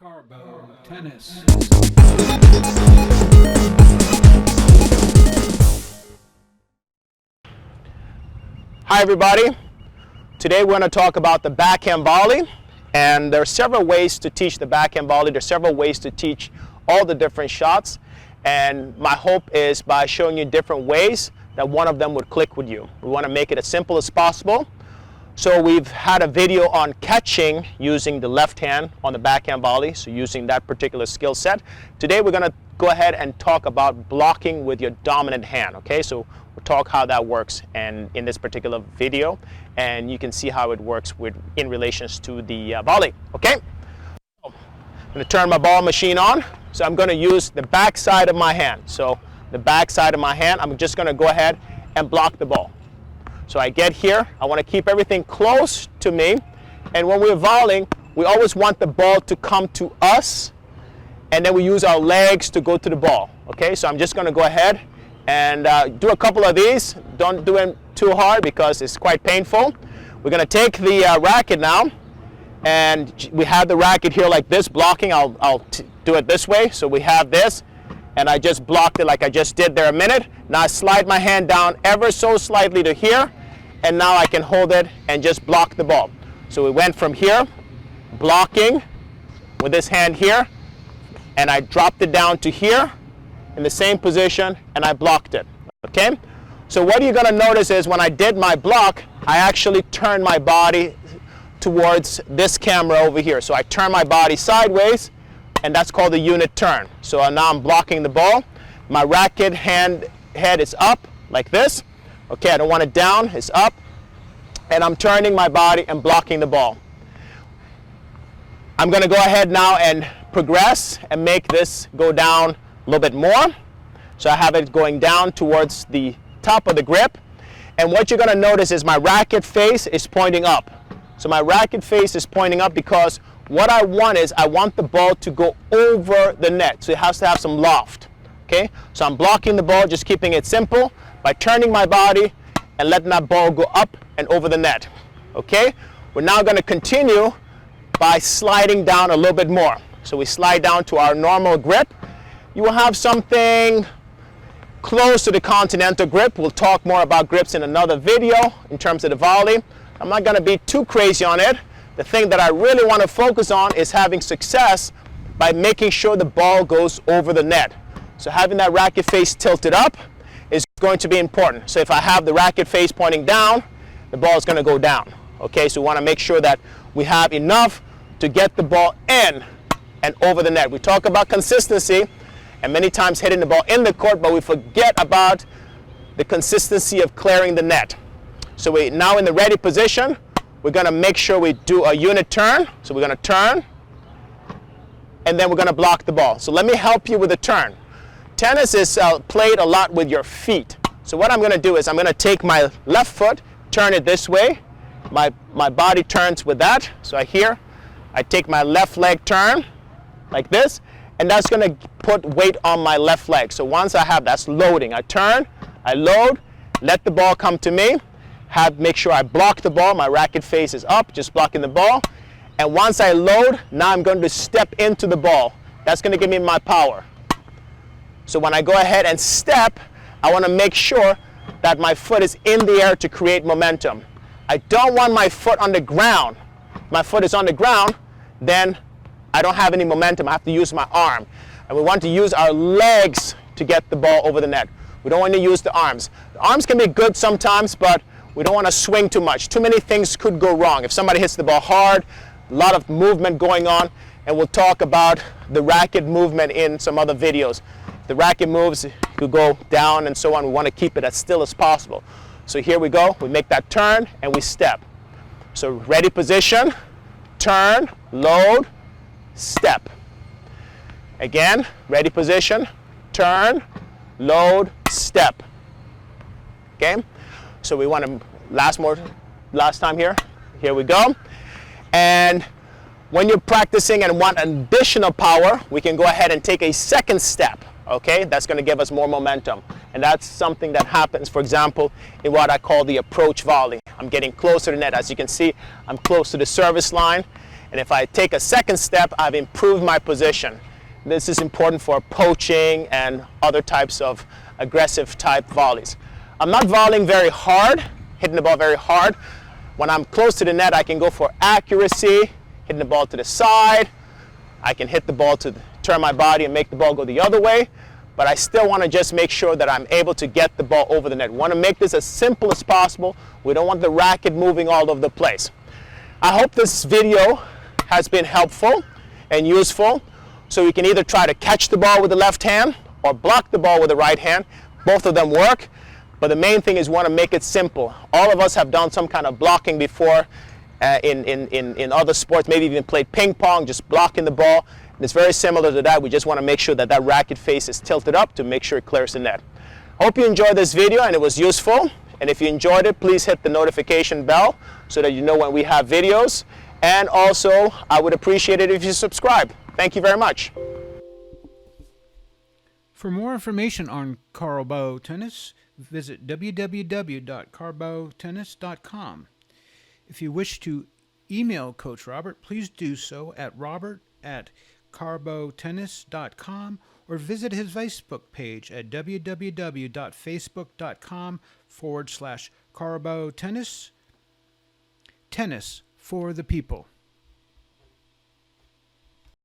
Carlbo Tennis. Hi everybody. Today we're going to talk about the backhand volley, and there are several ways to teach the backhand volley. There are several ways to teach all the different shots, and my hope is by showing you different ways that one of them would click with you. We want to make it as simple as possible. So we've had a video on catching using the left hand on the backhand volley, so using that particular skill set. Today we're going to go ahead and talk about blocking with your dominant hand, okay? So we'll talk how that works and in this particular video, and you can see how it works in relations to the volley, okay? So I'm going to turn my ball machine on. So I'm going to use the back side of my hand. So the back side of my hand, I'm just going to go ahead and block the ball. So I get here, I want to keep everything close to me, and when we're volleying, we always want the ball to come to us, and then we use our legs to go to the ball. Okay, so I'm just going to go ahead and do a couple of these. Don't do it too hard because it's quite painful. We're going to take the racket now, and we have the racket here like this, blocking. I'll do it this way, so we have this, and I just blocked it like I just did there a minute. Now I slide my hand down ever so slightly to here, and now I can hold it and just block the ball. So we went from here, blocking with this hand here, and I dropped it down to here in the same position, and I blocked it, okay? So what you're gonna notice is when I did my block, I actually turned my body towards this camera over here. So I turn my body sideways, and that's called the unit turn. So now I'm blocking the ball. My racket head is up like this. Okay, I don't want it down, it's up. And I'm turning my body and blocking the ball. I'm gonna go ahead now and progress and make this go down a little bit more. So I have it going down towards the top of the grip. And what you're gonna notice is my racket face is pointing up. So my racket face is pointing up because what I want is I want the ball to go over the net. So it has to have some loft. Okay, so I'm blocking the ball, just keeping it simple by turning my body and letting that ball go up and over the net. Okay, we're now going to continue by sliding down a little bit more. So we slide down to our normal grip. You will have something close to the continental grip. We'll talk more about grips in another video in terms of the volley. I'm not going to be too crazy on it. The thing that I really want to focus on is having success by making sure the ball goes over the net. So having that racket face tilted up is going to be important. So if I have the racket face pointing down, the ball is going to go down. Okay, so we want to make sure that we have enough to get the ball in and over the net. We talk about consistency and many times hitting the ball in the court, but we forget about the consistency of clearing the net. So we now in the ready position, we're going to make sure we do a unit turn. So we're going to turn, and then we're going to block the ball. So let me help you with the turn. Tennis is played a lot with your feet. So what I'm going to do is I'm going to take my left foot, turn it this way. My body turns with that. So I take my left leg turn like this, and that's going to put weight on my left leg. So once I have that's loading, I turn, I load, let the ball come to me, make sure I block the ball. My racket face is up, just blocking the ball. And once I load, now I'm going to step into the ball. That's going to give me my power. So when I go ahead and step, I want to make sure that my foot is in the air to create momentum. I don't want my foot on the ground. If my foot is on the ground, then I don't have any momentum. I have to use my arm. And we want to use our legs to get the ball over the net. We don't want to use the arms. The arms can be good sometimes, but we don't want to swing too much. Too many things could go wrong. If somebody hits the ball hard, a lot of movement going on, and we'll talk about the racket movement in some other videos. The racket moves, it could go down and so on. We want to keep it as still as possible. So here we go. We make that turn and we step. So ready position, turn, load, step. Again, ready position, turn, load, step. Okay? So we want to last time here. Here we go. And when you're practicing and want additional power, we can go ahead and take a second step. Okay, that's going to give us more momentum. And that's something that happens, for example, in what I call the approach volley. I'm getting closer to net. As you can see, I'm close to the service line. And And if I take a second step, I've improved my position. This is important for poaching and other types of aggressive type volleys. I'm not volleying very hard, hitting the ball very hard. When I'm close to the net, I can go for accuracy, hitting the ball to the side. I can hit the ball to turn my body and make the ball go the other way. But I still want to just make sure that I'm able to get the ball over the net. We want to make this as simple as possible. We don't want the racket moving all over the place. I hope this video has been helpful and useful. So you can either try to catch the ball with the left hand or block the ball with the right hand. Both of them work, but the main thing is we want to make it simple. All of us have done some kind of blocking before in other sports, maybe even played ping pong, just blocking the ball. And it's very similar to that. We just want to make sure that that racket face is tilted up to make sure it clears the net. Hope you enjoyed this video and it was useful. And if you enjoyed it, please hit the notification bell so that you know when we have videos. And also, I would appreciate it if you subscribe. Thank you very much. For more information on Carlbo Tennis, visit www.carlbotennis.com. If you wish to email Coach Robert, please do so at robert@carlbotennis.com or visit his Facebook page at www.facebook.com/Carlbo Tennis. Tennis for the people.